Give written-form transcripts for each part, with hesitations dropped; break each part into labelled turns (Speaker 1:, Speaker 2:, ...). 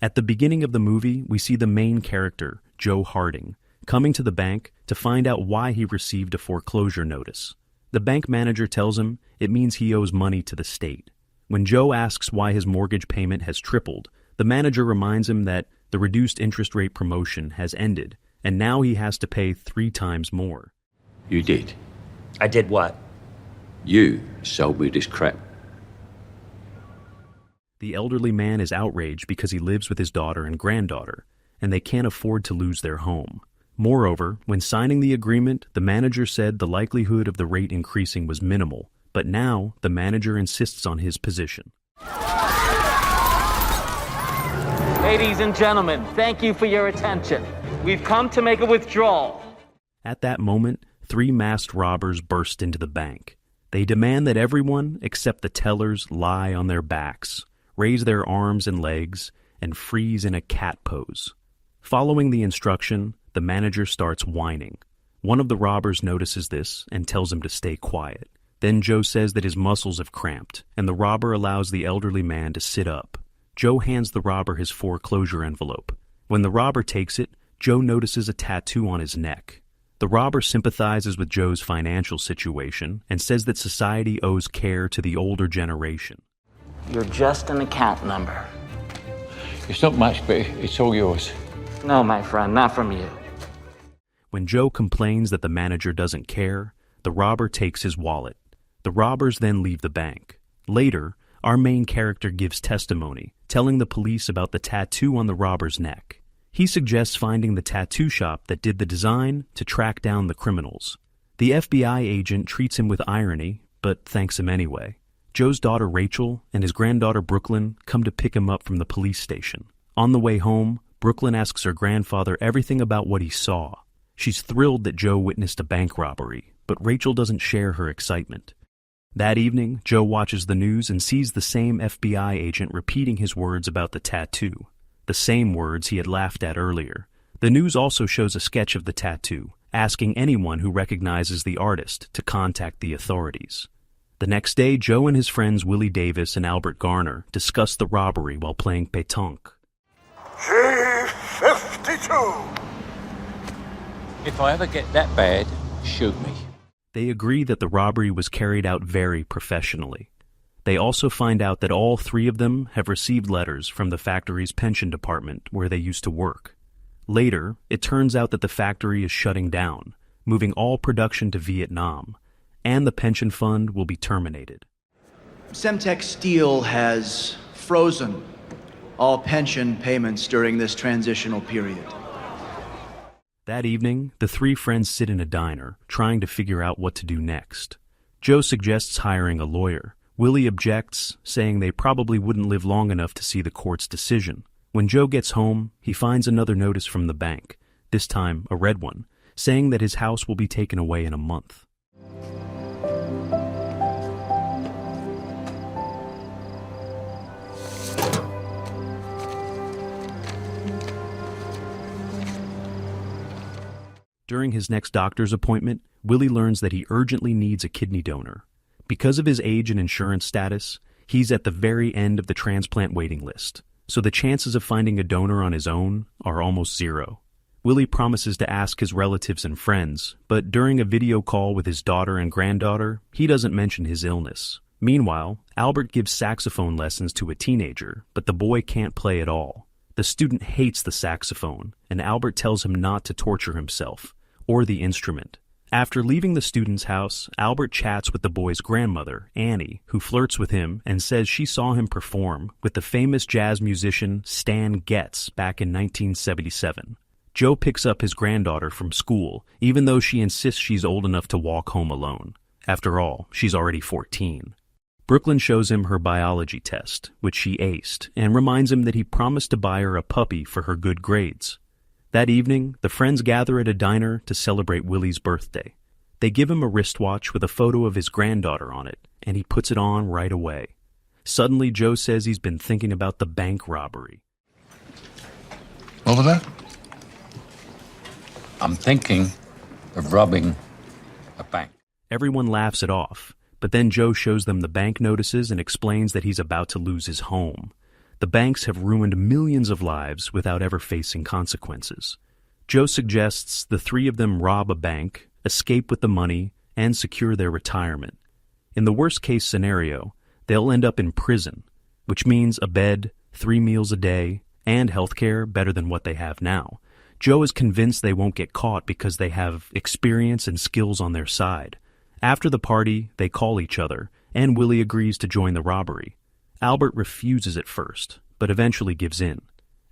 Speaker 1: At the beginning of the movie, we see the main character, Joe Harding, coming to the bank to find out why he received a foreclosure notice. The bank manager tells him it means he owes money to the state. When Joe asks why his mortgage payment has tripled, the manager reminds him that the reduced interest rate promotion has ended, and now he has to pay 3 times more.
Speaker 2: You did.
Speaker 3: I did what?
Speaker 2: You sold me this crap.
Speaker 1: The elderly man is outraged because he lives with his daughter and granddaughter, and they can't afford to lose their home. Moreover, when signing the agreement, the manager said the likelihood of the rate increasing was minimal, but now the manager insists on his position.
Speaker 4: Ladies and gentlemen, thank you for your attention. We've come to make a withdrawal.
Speaker 1: At that moment, 3 masked robbers burst into the bank. They demand that everyone except the tellers lie on their backs, raise their arms and legs, and freeze in a cat pose. Following the instruction, the manager starts whining. One of the robbers notices this and tells him to stay quiet. Then Joe says that his muscles have cramped, and the robber allows the elderly man to sit up. Joe hands the robber his foreclosure envelope. When the robber takes it, Joe notices a tattoo on his neck. The robber sympathizes with Joe's financial situation and says that society owes care to the older generation.
Speaker 4: You're just an account number.
Speaker 2: It's not much, but it's all yours.
Speaker 4: No, my friend, not from you.
Speaker 1: When Joe complains that the manager doesn't care, the robber takes his wallet. The robbers then leave the bank. Later, our main character gives testimony, telling the police about the tattoo on the robber's neck. He suggests finding the tattoo shop that did the design to track down the criminals. The FBI agent treats him with irony, but thanks him anyway. Joe's daughter Rachel and his granddaughter Brooklyn come to pick him up from the police station. On the way home, Brooklyn asks her grandfather everything about what he saw. She's thrilled that Joe witnessed a bank robbery, but Rachel doesn't share her excitement. That evening, Joe watches the news and sees the same FBI agent repeating his words about the tattoo, the same words he had laughed at earlier. The news also shows a sketch of the tattoo, asking anyone who recognizes the artist to contact the authorities. The next day, Joe and his friends Willie Davis and Albert Garner discuss the robbery while playing pétanque.
Speaker 5: G52!
Speaker 2: If I ever get that bad, shoot me.
Speaker 1: They agree that the robbery was carried out very professionally. They also find out that all 3 of them have received letters from the factory's pension department where they used to work. Later, it turns out that the factory is shutting down, moving all production to Vietnam, and the pension fund will be terminated.
Speaker 6: Semtex Steel has frozen all pension payments during this transitional period.
Speaker 1: That evening, the 3 friends sit in a diner, trying to figure out what to do next. Joe suggests hiring a lawyer. Willie objects, saying they probably wouldn't live long enough to see the court's decision. When Joe gets home, he finds another notice from the bank, this time a red one, saying that his house will be taken away in a month. During his next doctor's appointment, Willie learns that he urgently needs a kidney donor. Because of his age and insurance status, he's at the very end of the transplant waiting list, so the chances of finding a donor on his own are almost 0. Willie promises to ask his relatives and friends, but during a video call with his daughter and granddaughter, he doesn't mention his illness. Meanwhile, Albert gives saxophone lessons to a teenager, but the boy can't play at all. The student hates the saxophone, and Albert tells him not to torture himself, or the instrument. After leaving the student's house, Albert chats with the boy's grandmother, Annie, who flirts with him and says she saw him perform with the famous jazz musician Stan Getz back in 1977. Joe picks up his granddaughter from school, even though she insists she's old enough to walk home alone. After all, she's already 14. Brooklyn shows him her biology test, which she aced, and reminds him that he promised to buy her a puppy for her good grades. That evening, the friends gather at a diner to celebrate Willie's birthday. They give him a wristwatch with a photo of his granddaughter on it, and he puts it on right away. Suddenly, Joe says he's been thinking about the bank robbery.
Speaker 5: What was that?
Speaker 2: I'm thinking of robbing a bank.
Speaker 1: Everyone laughs it off, but then Joe shows them the bank notices and explains that he's about to lose his home. The banks have ruined millions of lives without ever facing consequences. Joe suggests the three of them rob a bank, escape with the money, and secure their retirement. In the worst-case scenario, they'll end up in prison, which means a bed, 3 meals a day, and healthcare better than what they have now. Joe is convinced they won't get caught because they have experience and skills on their side. After the party, they call each other, and Willie agrees to join the robbery. Albert refuses at first, but eventually gives in.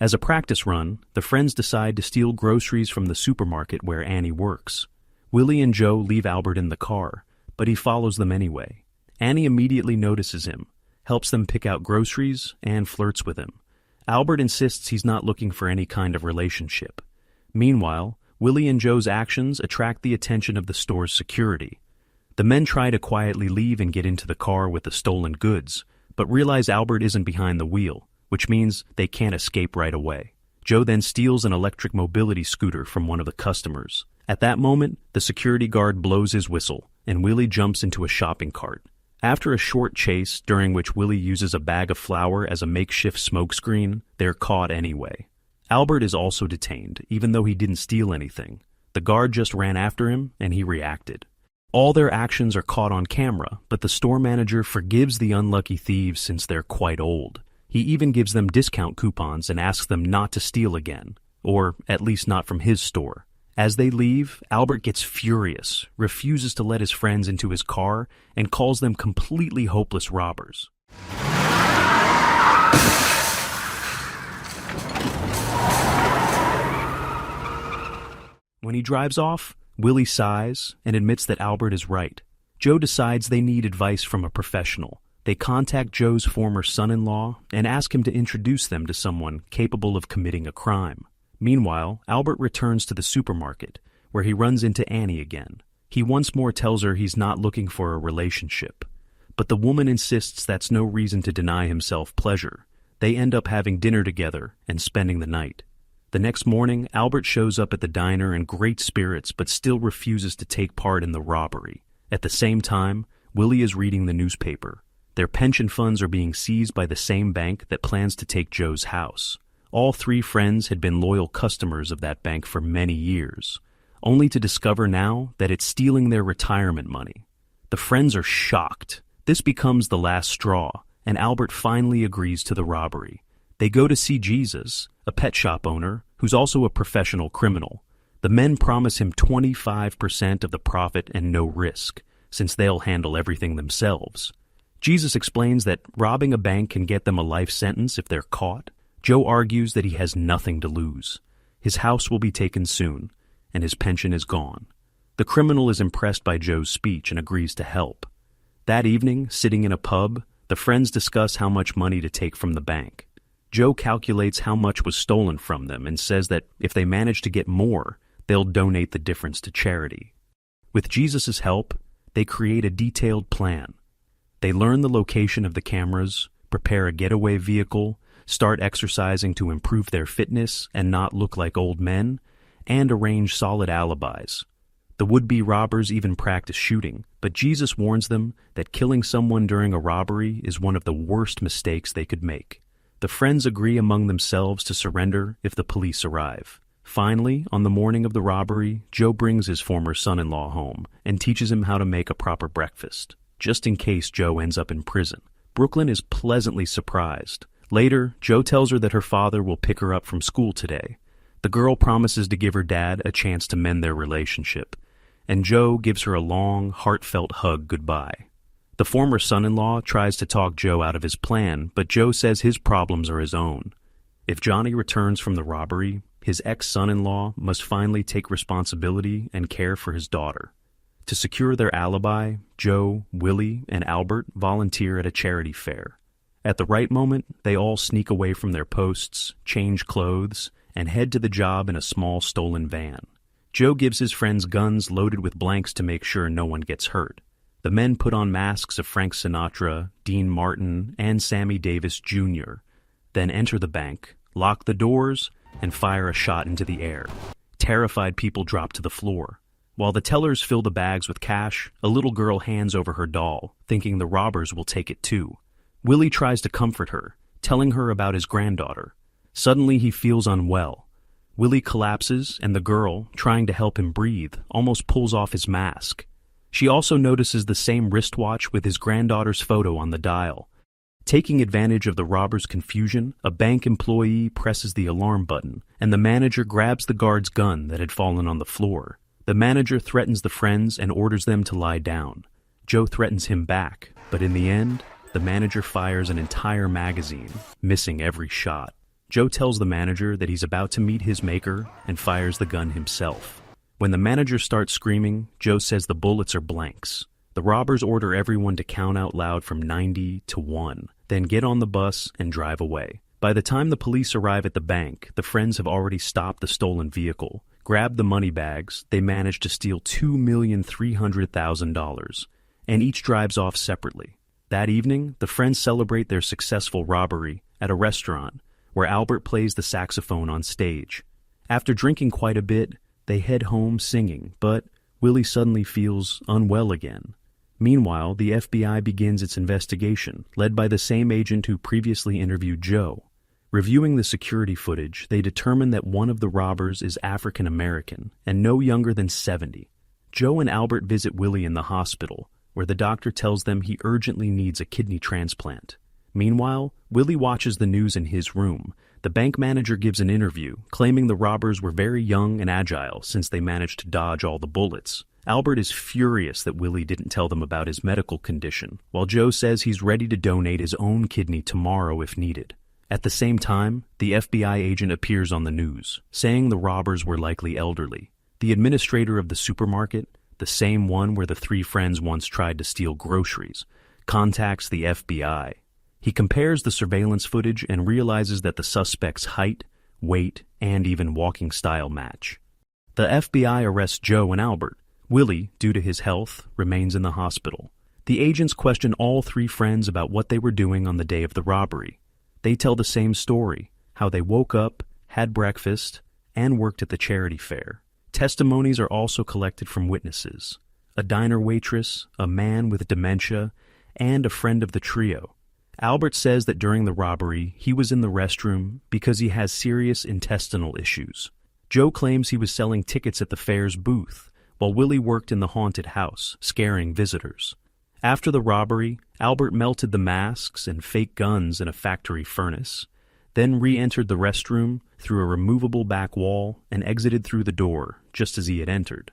Speaker 1: As a practice run, the friends decide to steal groceries from the supermarket where Annie works. Willie and Joe leave Albert in the car, but he follows them anyway. Annie immediately notices him, helps them pick out groceries, and flirts with him. Albert insists he's not looking for any kind of relationship. Meanwhile, Willie and Joe's actions attract the attention of the store's security. The men try to quietly leave and get into the car with the stolen goods, but realize Albert isn't behind the wheel, which means they can't escape right away. Joe then steals an electric mobility scooter from one of the customers. At that moment, the security guard blows his whistle, and Willie jumps into a shopping cart. After a short chase, during which Willie uses a bag of flour as a makeshift smokescreen, they're caught anyway. Albert is also detained, even though he didn't steal anything. The guard just ran after him, and he reacted. All their actions are caught on camera, but the store manager forgives the unlucky thieves since they're quite old. He even gives them discount coupons and asks them not to steal again, or at least not from his store. As they leave, Albert gets furious, refuses to let his friends into his car, and calls them completely hopeless robbers. When he drives off, Willie sighs and admits that Albert is right. Joe decides they need advice from a professional. They contact Joe's former son-in-law and ask him to introduce them to someone capable of committing a crime. Meanwhile, Albert returns to the supermarket, where he runs into Annie again. He once more tells her he's not looking for a relationship. But the woman insists that's no reason to deny himself pleasure. They end up having dinner together and spending the night. The next morning, Albert shows up at the diner in great spirits but still refuses to take part in the robbery. At the same time, Willie is reading the newspaper. Their pension funds are being seized by the same bank that plans to take Joe's house. All three friends had been loyal customers of that bank for many years, only to discover now that it's stealing their retirement money. The friends are shocked. This becomes the last straw, and Albert finally agrees to the robbery. They go to see Jesus, a pet shop owner, who's also a professional criminal. The men promise him 25% of the profit and no risk, since they'll handle everything themselves. Jesus explains that robbing a bank can get them a life sentence if they're caught. Joe argues that he has nothing to lose. His house will be taken soon, and his pension is gone. The criminal is impressed by Joe's speech and agrees to help. That evening, sitting in a pub, the friends discuss how much money to take from the bank. Joe calculates how much was stolen from them and says that if they manage to get more, they'll donate the difference to charity. With Jesus' help, they create a detailed plan. They learn the location of the cameras, prepare a getaway vehicle, start exercising to improve their fitness and not look like old men, and arrange solid alibis. The would-be robbers even practice shooting, but Jesus warns them that killing someone during a robbery is one of the worst mistakes they could make. The friends agree among themselves to surrender if the police arrive. Finally, on the morning of the robbery, Joe brings his former son-in-law home and teaches him how to make a proper breakfast, just in case Joe ends up in prison. Brooklyn is pleasantly surprised. Later, Joe tells her that her father will pick her up from school today. The girl promises to give her dad a chance to mend their relationship, and Joe gives her a long, heartfelt hug goodbye. The former son-in-law tries to talk Joe out of his plan, but Joe says his problems are his own. If Johnny returns from the robbery, his ex-son-in-law must finally take responsibility and care for his daughter. To secure their alibi, Joe, Willie, and Albert volunteer at a charity fair. At the right moment, they all sneak away from their posts, change clothes, and head to the job in a small stolen van. Joe gives his friends guns loaded with blanks to make sure no one gets hurt. The men put on masks of Frank Sinatra, Dean Martin, and Sammy Davis Jr., then enter the bank, lock the doors, and fire a shot into the air. Terrified people drop to the floor. While the tellers fill the bags with cash, a little girl hands over her doll, thinking the robbers will take it too. Willie tries to comfort her, telling her about his granddaughter. Suddenly he feels unwell. Willie collapses, and the girl, trying to help him breathe, almost pulls off his mask. She also notices the same wristwatch with his granddaughter's photo on the dial. Taking advantage of the robber's confusion, a bank employee presses the alarm button, and the manager grabs the guard's gun that had fallen on the floor. The manager threatens the friends and orders them to lie down. Joe threatens him back, but in the end, the manager fires an entire magazine, missing every shot. Joe tells the manager that he's about to meet his maker and fires the gun himself. When the manager starts screaming, Joe says the bullets are blanks. The robbers order everyone to count out loud from 90 to 1, then get on the bus and drive away. By the time the police arrive at the bank, the friends have already stopped the stolen vehicle, grabbed the money bags, they manage to steal $2,300,000, and each drives off separately. That evening, the friends celebrate their successful robbery at a restaurant, where Albert plays the saxophone on stage. After drinking quite a bit, they head home singing, but Willie suddenly feels unwell again. Meanwhile, the FBI begins its investigation, led by the same agent who previously interviewed Joe. Reviewing the security footage, they determine that one of the robbers is African American and no younger than 70. Joe and Albert visit Willie in the hospital, where the doctor tells them he urgently needs a kidney transplant. Meanwhile, Willie watches the news in his room. The bank manager gives an interview, claiming the robbers were very young and agile since they managed to dodge all the bullets. Albert is furious that Willie didn't tell them about his medical condition, while Joe says he's ready to donate his own kidney tomorrow if needed. At the same time, the FBI agent appears on the news, saying the robbers were likely elderly. The administrator of the supermarket, the same one where the three friends once tried to steal groceries, contacts the FBI. He compares the surveillance footage and realizes that the suspect's height, weight, and even walking style match. The FBI arrests Joe and Albert. Willie, due to his health, remains in the hospital. The agents question all three friends about what they were doing on the day of the robbery. They tell the same story, how they woke up, had breakfast, and worked at the charity fair. Testimonies are also collected from witnesses: a diner waitress, a man with dementia, and a friend of the trio. Albert says that during the robbery, he was in the restroom because he has serious intestinal issues. Joe claims he was selling tickets at the fair's booth, while Willie worked in the haunted house, scaring visitors. After the robbery, Albert melted the masks and fake guns in a factory furnace, then re-entered the restroom through a removable back wall and exited through the door just as he had entered,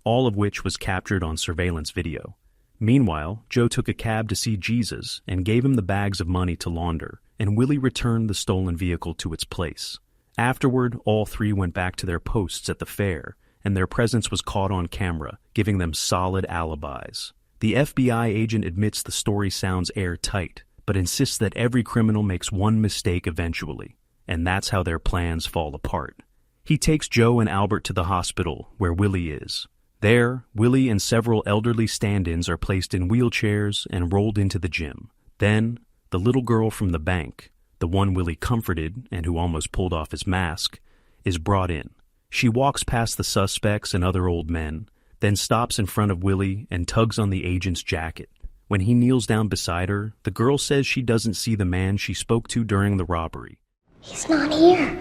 Speaker 1: all of which was captured on surveillance video. Meanwhile, Joe took a cab to see Jesus and gave him the bags of money to launder, and Willie returned the stolen vehicle to its place. Afterward, all three went back to their posts at the fair, and their presence was caught on camera, giving them solid alibis. The FBI agent admits the story sounds airtight, but insists that every criminal makes one mistake eventually, and that's how their plans fall apart. He takes Joe and Albert to the hospital, where Willie is. There, Willie and several elderly stand-ins are placed in wheelchairs and rolled into the gym. Then, the little girl from the bank, the one Willie comforted and who almost pulled off his mask, is brought in. She walks past the suspects and other old men, then stops in front of Willie and tugs on the agent's jacket. When he kneels down beside her, the girl says she doesn't see the man she spoke to during the robbery.
Speaker 3: He's not here.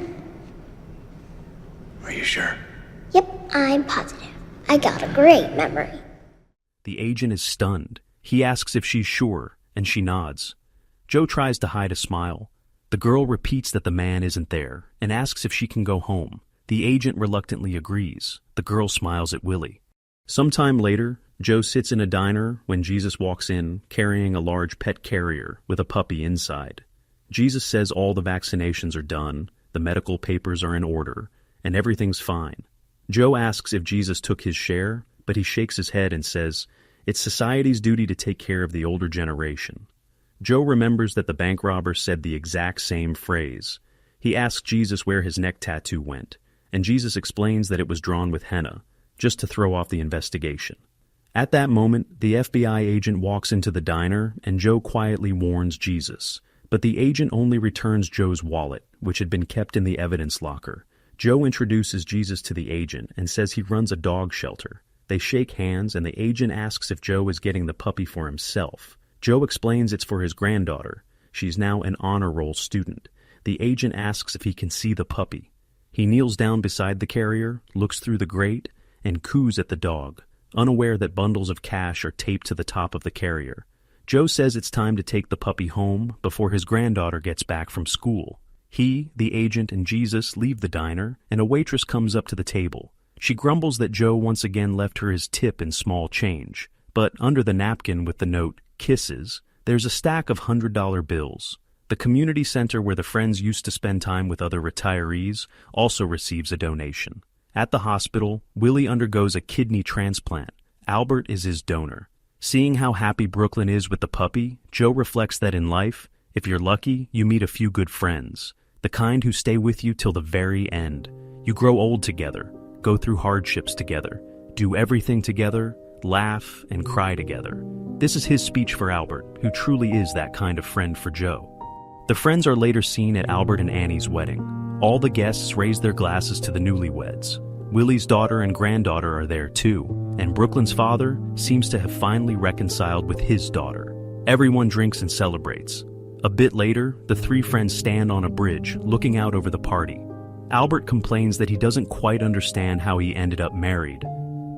Speaker 5: Are you sure?
Speaker 3: Yep, I'm positive. I got a great memory.
Speaker 1: The agent is stunned. He asks if she's sure, and she nods. Joe tries to hide a smile. The girl repeats that the man isn't there and asks if she can go home. The agent reluctantly agrees. The girl smiles at Willie. Sometime later, Joe sits in a diner when Jesus walks in, carrying a large pet carrier with a puppy inside. Jesus says all the vaccinations are done, the medical papers are in order, and everything's fine. Joe asks if Jesus took his share, but he shakes his head and says, "It's society's duty to take care of the older generation." Joe remembers that the bank robber said the exact same phrase. He asks Jesus where his neck tattoo went, and Jesus explains that it was drawn with henna, just to throw off the investigation. At that moment, the FBI agent walks into the diner, and Joe quietly warns Jesus. But the agent only returns Joe's wallet, which had been kept in the evidence locker. Joe introduces Jesus to the agent and says he runs a dog shelter. They shake hands, and the agent asks if Joe is getting the puppy for himself. Joe explains it's for his granddaughter. She's now an honor roll student. The agent asks if he can see the puppy. He kneels down beside the carrier, looks through the grate, and coos at the dog, unaware that bundles of cash are taped to the top of the carrier. Joe says it's time to take the puppy home before his granddaughter gets back from school. He, the agent, and Jesus leave the diner, and a waitress comes up to the table. She grumbles that Joe once again left her his tip in small change, but under the napkin with the note, "Kisses," there's a stack of $100 bills. The community center where the friends used to spend time with other retirees also receives a donation. At the hospital, Willie undergoes a kidney transplant. Albert is his donor. Seeing how happy Brooklyn is with the puppy, Joe reflects that in life, if you're lucky, you meet a few good friends, the kind who stay with you till the very end. You grow old together, go through hardships together, do everything together, laugh and cry together. This is his speech for Albert, who truly is that kind of friend for Joe. The friends are later seen at Albert and Annie's wedding. All the guests raise their glasses to the newlyweds. Willie's daughter and granddaughter are there too, and Brooklyn's father seems to have finally reconciled with his daughter. Everyone drinks and celebrates. A bit later, the three friends stand on a bridge, looking out over the party. Albert complains that he doesn't quite understand how he ended up married.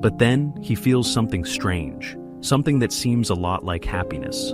Speaker 1: But then, he feels something strange, something that seems a lot like happiness.